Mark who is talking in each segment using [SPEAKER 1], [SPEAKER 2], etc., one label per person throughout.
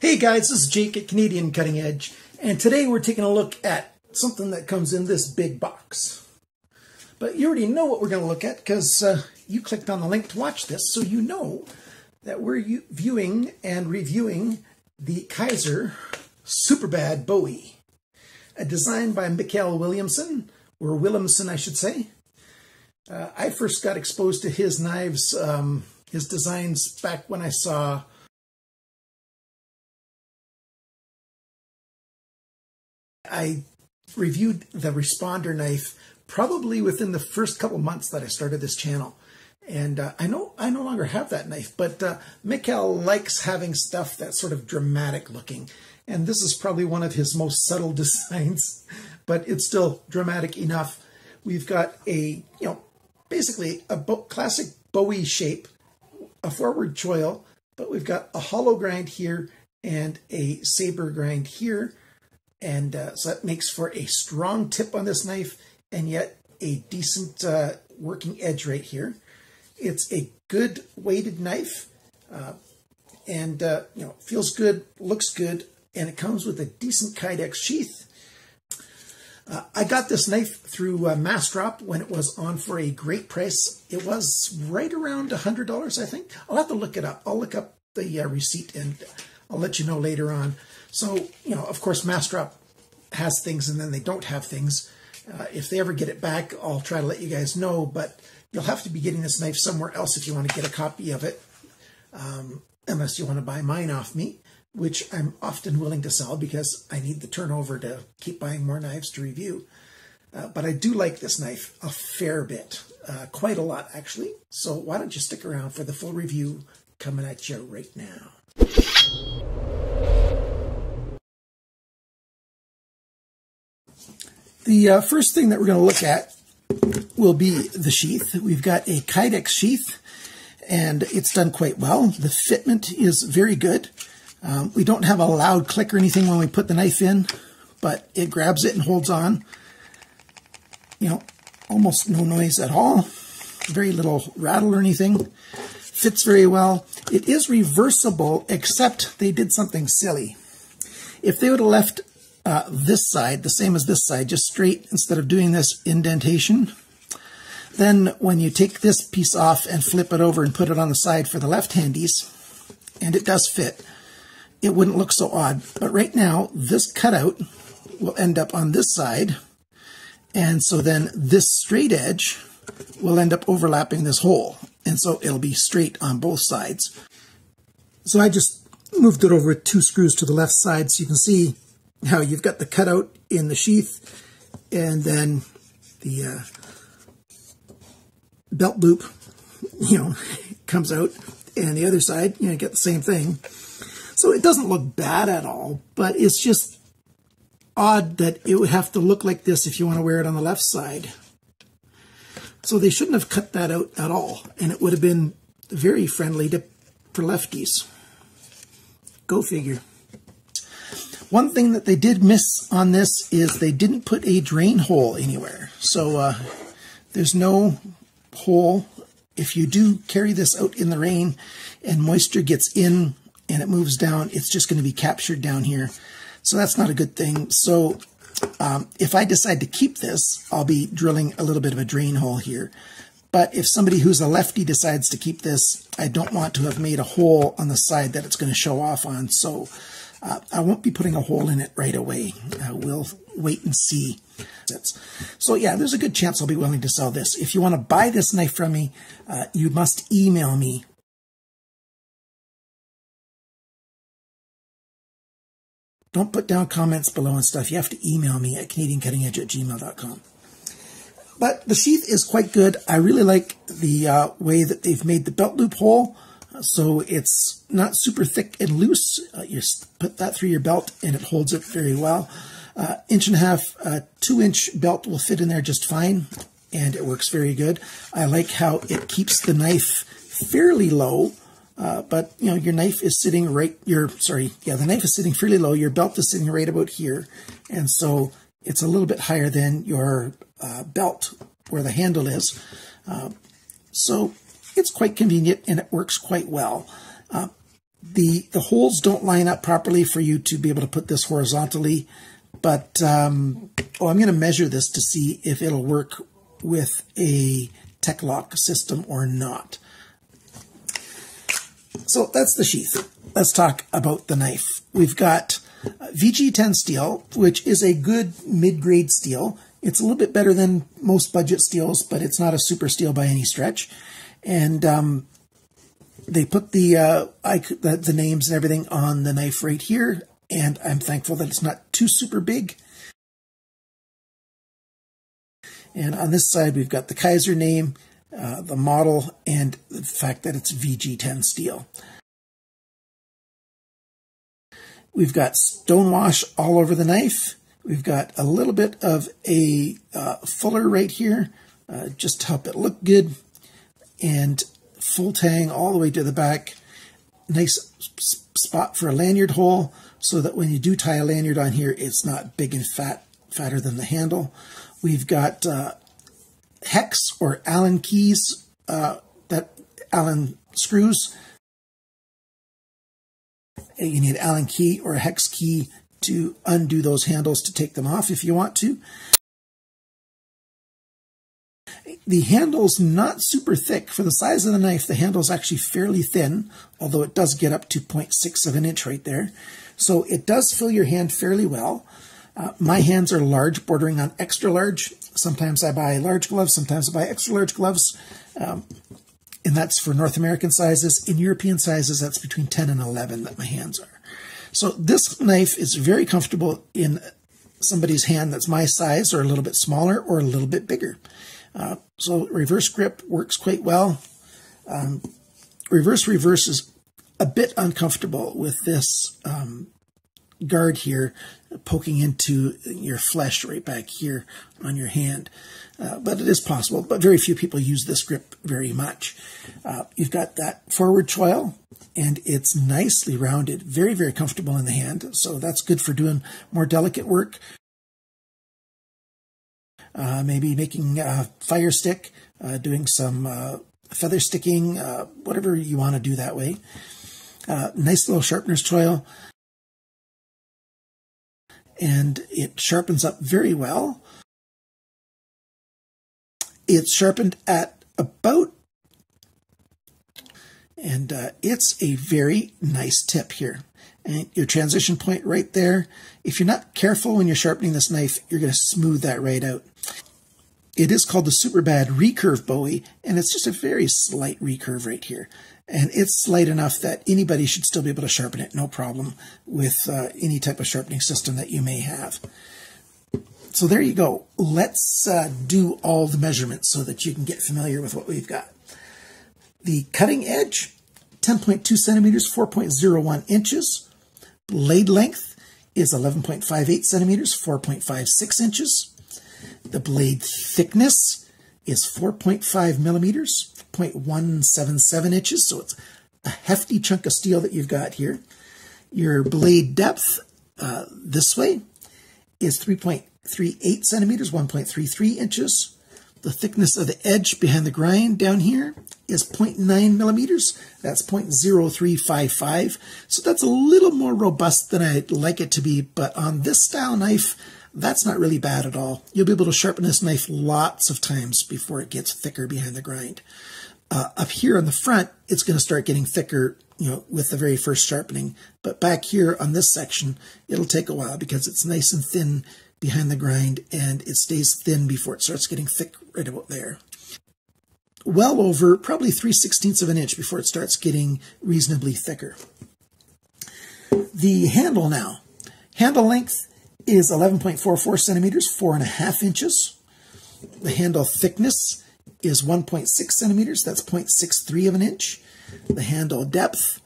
[SPEAKER 1] Hey guys, this is Jake at Canadian Cutting Edge, and today we're taking a look at something that comes in this big box. But you already know what we're going to look at because you clicked on the link to watch this, so you know that we're viewing and reviewing the Kizer Superbad Bowie, a design by Mikkel Willumsen, or Willumsen I should say. I first got exposed to his knives, his designs, back when I saw I reviewed the Responder knife probably within the first couple months that I started this channel. And I no longer have that knife, but Mikkel likes having stuff that's sort of dramatic looking. And this is probably one of his most subtle designs, but it's still dramatic enough. We've got a, basically a classic Bowie shape, a forward choil, but we've got a hollow grind here and a saber grind here. And so that makes for a strong tip on this knife and yet a decent working edge right here. It's a good weighted knife and feels good, looks good, and it comes with a decent Kydex sheath. I got this knife through Massdrop when it was on for a great price. It was right around $100, I think. I'll have to look it up. I'll look up the receipt and I'll let you know later on. So, of course, Massdrop has things and then they don't have things. If they ever get it back, I'll try to let you guys know, but you'll have to be getting this knife somewhere else if you want to get a copy of it, unless you want to buy mine off me, which I'm often willing to sell because I need the turnover to keep buying more knives to review. But I do like this knife a fair bit, quite a lot actually. So why don't you stick around for the full review coming at you right now. The first thing that we're going to look at will be the sheath. We've got a Kydex sheath, and it's done quite well. The fitment is very good. We don't have a loud click or anything when we put the knife in, but it grabs it and holds on. Almost no noise at all. Very little rattle or anything. Fits very well. It is reversible, except they did something silly. If they would have left this side, the same as this side, just straight instead of doing this indentation, then when you take this piece off and flip it over and put it on the side for the left-handies, and it does fit, it wouldn't look so odd. But right now, this cutout will end up on this side, and so then this straight edge will end up overlapping this hole, and so it'll be straight on both sides. So I just moved it over with 2 screws to the left side so you can see how you've got the cutout in the sheath, and then the belt loop, comes out, and the other side, you get the same thing. So it doesn't look bad at all, but it's just odd that it would have to look like this if you want to wear it on the left side. So they shouldn't have cut that out at all, and it would have been very friendly for lefties. Go figure. One thing that they did miss on this is they didn't put a drain hole anywhere. So there's no hole. If you do carry this out in the rain and moisture gets in and it moves down, it's just going to be captured down here. So that's not a good thing. So if I decide to keep this, I'll be drilling a little bit of a drain hole here. But if somebody who's a lefty decides to keep this, I don't want to have made a hole on the side that it's going to show off on. So I won't be putting a hole in it right away. We'll wait and see. So yeah, there's a good chance I'll be willing to sell this. If you want to buy this knife from me, you must email me. Don't put down comments below and stuff. You have to email me at CanadianCuttingEdge@gmail.com. But the sheath is quite good. I really like the way that they've made the belt loop hole. So it's not super thick and loose. You put that through your belt and it holds it very well. 1.5 inch, 2-inch belt will fit in there just fine, and it works very good. I like how it keeps the knife fairly low, but your knife is sitting right. The knife is sitting fairly low. Your belt is sitting right about here, and so it's a little bit higher than your belt where the handle is. So it's quite convenient and it works quite well. The holes don't line up properly for you to be able to put this horizontally, but I'm going to measure this to see if it'll work with a Tech-Lock system or not. So that's the sheath. Let's talk about the knife. We've got VG10 steel, which is a good mid-grade steel. It's a little bit better than most budget steels, but it's not a super steel by any stretch. And they put the names and everything on the knife right here, and I'm thankful that it's not too super big. And on this side, we've got the Kizer name, the model, and the fact that it's VG10 steel. We've got stonewash all over the knife. We've got a little bit of a fuller right here, just to help it look good. And full tang all the way to the back. Nice spot for a lanyard hole so that when you do tie a lanyard on here, it's not big and fatter than the handle. We've got hex or Allen keys, Allen screws. You need an Allen key or a hex key to undo those handles to take them off if you want to. The handle's not super thick. For the size of the knife, the handle's actually fairly thin, although it does get up to 0.6 of an inch right there. So it does fill your hand fairly well. My hands are large, bordering on extra large. Sometimes I buy large gloves, sometimes I buy extra large gloves. And that's for North American sizes. In European sizes, that's between 10 and 11 that my hands are. So this knife is very comfortable in somebody's hand that's my size or a little bit smaller or a little bit bigger. So reverse grip works quite well. Reverse is a bit uncomfortable with this guard here poking into your flesh right back here on your hand. But it is possible, but very few people use this grip very much. You've got that forward choil, and it's nicely rounded, very, very comfortable in the hand. So that's good for doing more delicate work. Maybe making a fire stick, doing some feather sticking, whatever you want to do that way. Nice little sharpener's choil. And it sharpens up very well. It's sharpened at about, and it's a very nice tip here. And your transition point right there, if you're not careful when you're sharpening this knife, you're going to smooth that right out. It is called the Super Bad Recurve Bowie, and it's just a very slight recurve right here. And it's slight enough that anybody should still be able to sharpen it, no problem, with any type of sharpening system that you may have. So there you go. Let's do all the measurements so that you can get familiar with what we've got. The cutting edge, 10.2 centimeters, 4.01 inches. Blade length is 11.58 centimeters, 4.56 inches. The blade thickness is 4.5 millimeters, 0.177 inches. So it's a hefty chunk of steel that you've got here. Your blade depth this way is 3.38 centimeters, 1.33 inches. The thickness of the edge behind the grind down here is 0.9 millimeters. That's 0.0355. So that's a little more robust than I'd like it to be, but on this style knife, that's not really bad at all. You'll be able to sharpen this knife lots of times before it gets thicker behind the grind. Up here on the front, it's going to start getting thicker, with the very first sharpening. But back here on this section, it'll take a while because it's nice and thin behind the grind, and it stays thin before it starts getting thick right about there. Well over probably 3/16 of an inch before it starts getting reasonably thicker. The handle now. Handle length is 11.44 centimeters, 4.5 inches. The handle thickness is 1.6 centimeters, that's 0.63 of an inch. The handle depth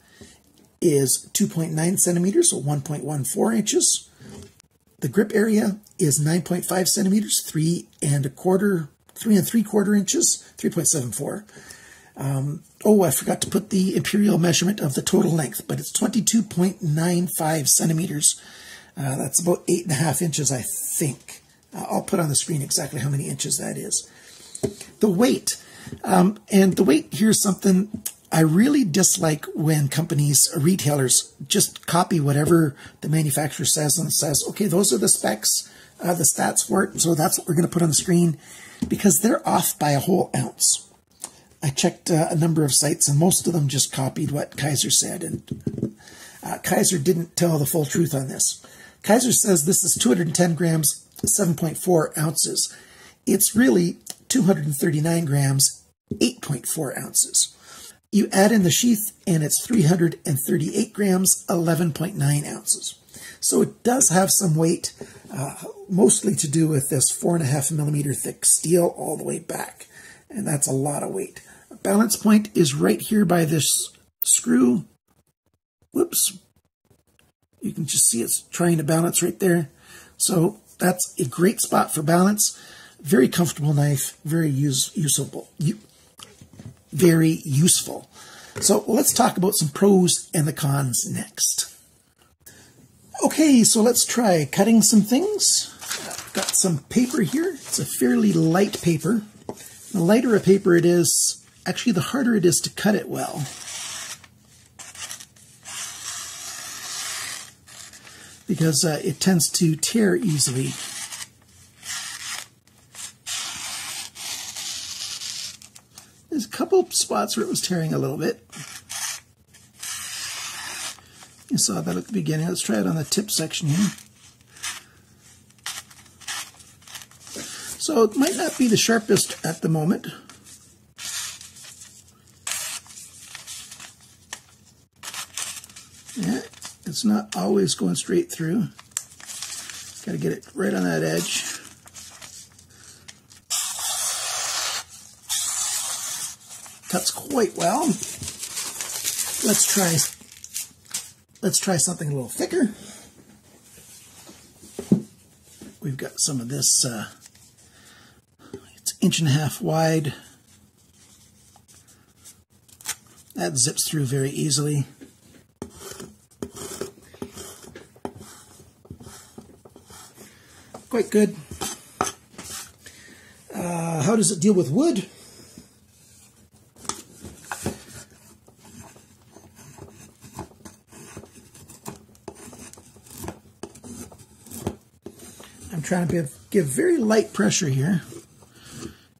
[SPEAKER 1] is 2.9 centimeters, so 1.14 inches. The grip area is 9.5 centimeters, 3.75 inches, 3.74. I forgot to put the imperial measurement of the total length, but it's 22.95 centimeters. That's about 8.5 inches, I think. I'll put on the screen exactly how many inches that is. The weight. And the weight here is something I really dislike when companies, retailers, just copy whatever the manufacturer says and says, okay, those are the specs, the stats for it, so that's what we're going to put on the screen, because they're off by a whole ounce. I checked a number of sites, and most of them just copied what Kizer said, and Kizer didn't tell the full truth on this. Kizer says this is 210 grams, 7.4 ounces. It's really 239 grams, 8.4 ounces. You add in the sheath, and it's 338 grams, 11.9 ounces. So it does have some weight, mostly to do with this 4.5 millimeter thick steel all the way back. And that's a lot of weight. Balance point is right here by this screw. Whoops. You can just see it's trying to balance right there. So that's a great spot for balance. Very comfortable knife, very usable. Very useful. So let's talk about some pros and the cons next. Okay, so let's try cutting some things. I've got some paper here. It's a fairly light paper. The lighter a paper it is, actually the harder it is to cut it well. Because it tends to tear easily. There's a couple spots where it was tearing a little bit. You saw that at the beginning. Let's try it on the tip section here. So it might not be the sharpest at the moment. Yeah, it's not always going straight through. Got to get it right on that edge. Cuts quite well. Let's try something a little thicker. We've got some of this. It's 1.5 inches wide. That zips through very easily. Quite good. How does it deal with wood? I'm trying to give very light pressure here,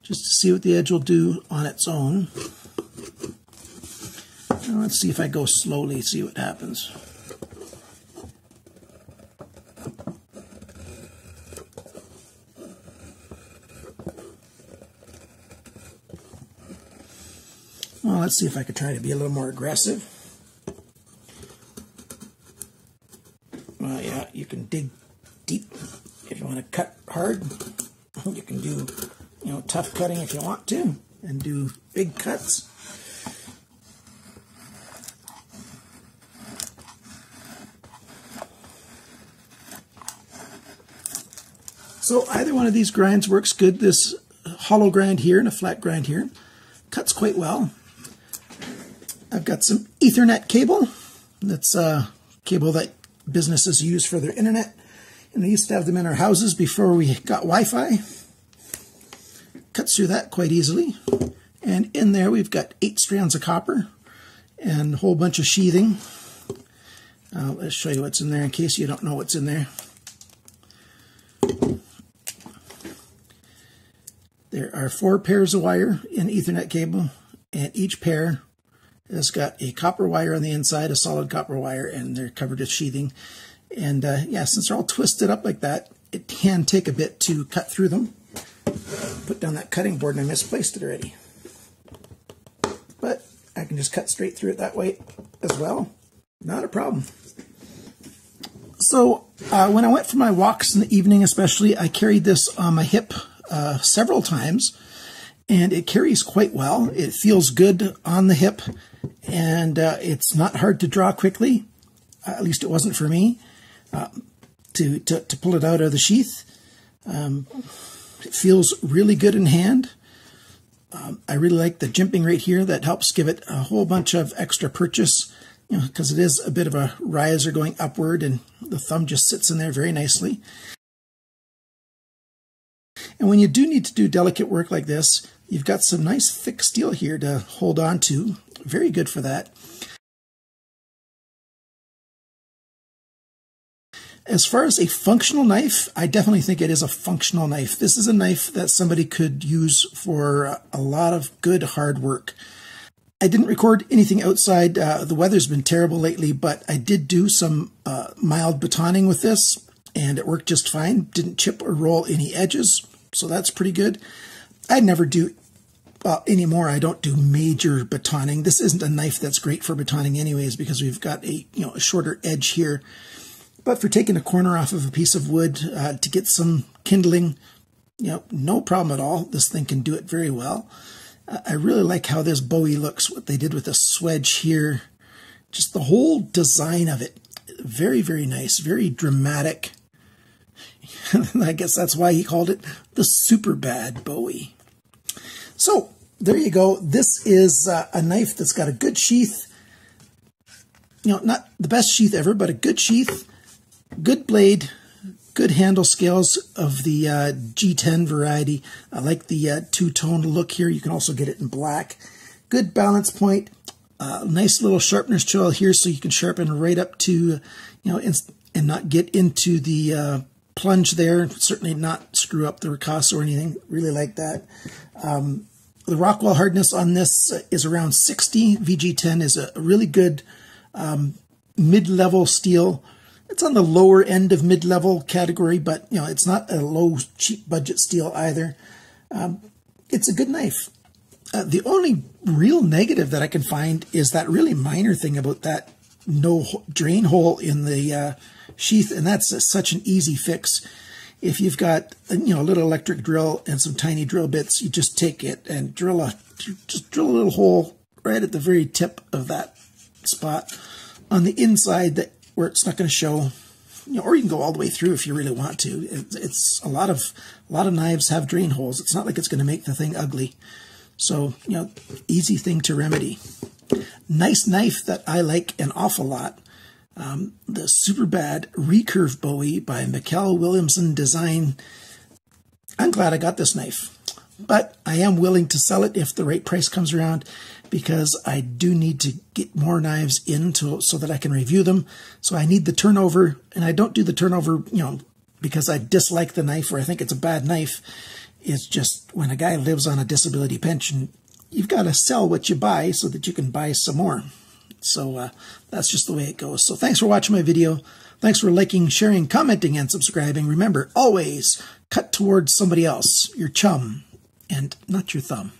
[SPEAKER 1] just to see what the edge will do on its own. Now let's see if I go slowly, see what happens. Well, let's see if I could try to be a little more aggressive. Well, yeah, you can dig deep if you want to cut hard. You can do, tough cutting if you want to, and do big cuts. So either one of these grinds works good. This hollow grind here and a flat grind here cuts quite well. I've got some Ethernet cable. That's a cable that businesses use for their internet. And we used to have them in our houses before we got Wi-Fi. Cuts through that quite easily. And in there we've got 8 strands of copper and a whole bunch of sheathing. Let's show you what's in there in case you don't know what's in there. There are 4 pairs of wire in Ethernet cable, and each pair has got a copper wire on the inside, a solid copper wire, and they're covered with sheathing. And yeah, since they're all twisted up like that, it can take a bit to cut through them. Put down that cutting board and I misplaced it already. But I can just cut straight through it that way as well. Not a problem. So when I went for my walks in the evening especially, I carried this on my hip several times. And it carries quite well. It feels good on the hip, and it's not hard to draw quickly. At least it wasn't for me. To pull it out of the sheath, it feels really good in hand. I really like the jimping right here. That helps give it a whole bunch of extra purchase, because it is a bit of a riser going upward, and the thumb just sits in there very nicely. And when you do need to do delicate work like this, you've got some nice thick steel here to hold on to. very good for that. As far as a functional knife, I definitely think it is a functional knife. This is a knife that somebody could use for a lot of good hard work. I didn't record anything outside. The weather's been terrible lately, but I did do some mild batoning with this, and it worked just fine. Didn't chip or roll any edges, so that's pretty good. I never do, anymore, I don't do major batoning. This isn't a knife that's great for batoning anyways, because we've got a shorter edge here. But for taking a corner off of a piece of wood to get some kindling, no problem at all. This thing can do it very well. I really like how this Bowie looks, what they did with the swedge here. Just the whole design of it. Very, very nice, very dramatic. I guess that's why he called it the Super Bad Bowie. So, there you go. This is a knife that's got a good sheath. Not the best sheath ever, but a good sheath. Good blade, good handle scales of the G10 variety. I like the two-tone look here. You can also get it in black. Good balance point. Nice little sharpener's choil here, so you can sharpen right up to, and not get into the plunge there. Certainly not screw up the ricasso or anything. Really like that. The Rockwell hardness on this is around 60. VG10 is a really good mid-level steel. It's on the lower end of mid-level category, but it's not a low, cheap budget steel either. It's a good knife. The only real negative that I can find is that really minor thing about that no drain hole in the sheath, and that's such an easy fix. If you've got a little electric drill and some tiny drill bits, you just take it and drill a little hole right at the very tip of that spot on the inside where it's not going to show, or you can go all the way through if you really want to. It's a lot of knives have drain holes. It's not like it's going to make the thing ugly. So, easy thing to remedy. Nice knife that I like an awful lot. The Super Bad Recurve Bowie by Mikkel Willumsen design. I'm glad I got this knife, but I am willing to sell it if the right price comes around, because I do need to get more knives in so that I can review them. So I need the turnover, and I don't do the turnover, because I dislike the knife or I think it's a bad knife. It's just when a guy lives on a disability pension, you've got to sell what you buy so that you can buy some more. So that's just the way it goes. So thanks for watching my video. Thanks for liking, sharing, commenting, and subscribing. Remember, always cut towards somebody else, your chum, and not your thumb.